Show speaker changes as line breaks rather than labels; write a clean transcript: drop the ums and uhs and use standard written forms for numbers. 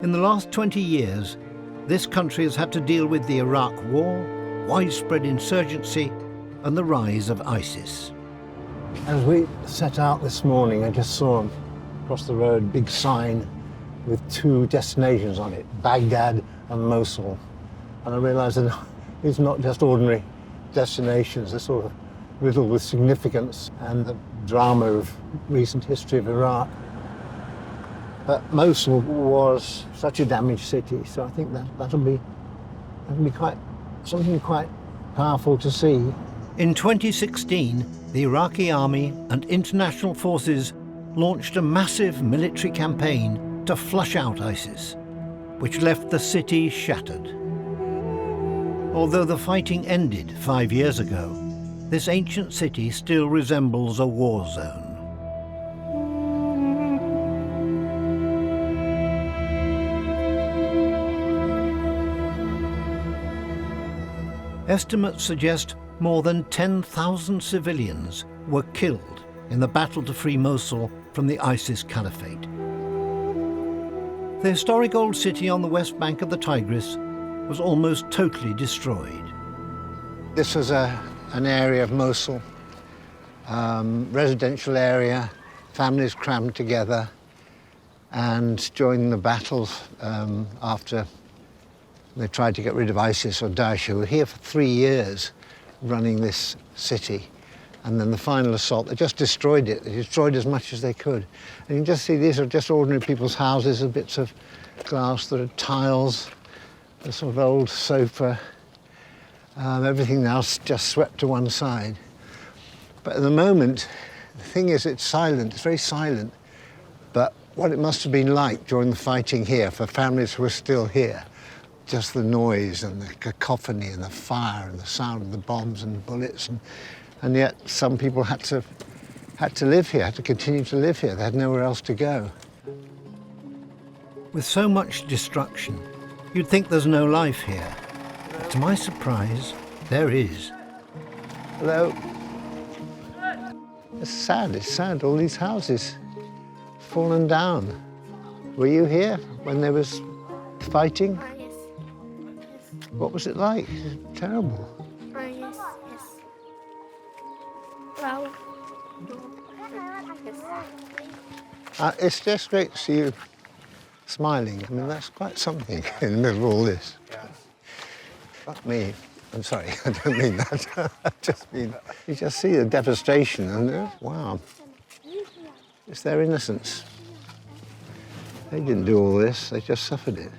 In the last 20 years, this country has had to deal with the Iraq War, widespread insurgency, and the rise of ISIS.
As we set out this morning, I just saw across the road a big sign with two destinations on it, Baghdad and Mosul. And I realized that it's not just ordinary destinations, they're sort of riddled with significance and the drama of recent history of Iraq. But Mosul was such a damaged city, so I think that'll be something quite powerful to see.
In 2016, the Iraqi army and international forces launched a massive military campaign to flush out ISIS, which left the city shattered. Although the fighting ended 5 years ago, this ancient city still resembles a war zone. Estimates suggest more than 10,000 civilians were killed in the battle to free Mosul from the ISIS caliphate. The historic old city on the west bank of the Tigris was almost totally destroyed.
This was an area of Mosul, residential area, families crammed together, and during the battles after they tried to get rid of ISIS or Daesh, who were here for 3 years running this city. And then the final assault, they just destroyed it. They destroyed as much as they could. And you can just see these are just ordinary people's houses, with bits of glass, there are tiles, a sort of old sofa. Everything else just swept to one side. But at the moment, the thing is, it's silent, it's very silent. But what it must have been like during the fighting here for families who are still here, just the noise and the cacophony and the fire and the sound of the bombs and the bullets, and yet some people had to live here, had to continue to live here. They had nowhere else to go.
With so much destruction, you'd think there's no life here. To my surprise, there is.
Hello. It's sad, all these houses fallen down. Were you here when there was fighting?
Yes.
What was it like? Terrible.
Yes. Well, yes.
It's just great to see you smiling. I mean, that's quite something in the middle of all this. Fuck me. I'm sorry, I don't mean that. I just mean, you just see the devastation and, wow. It's their innocence. They didn't do all this, they just suffered it.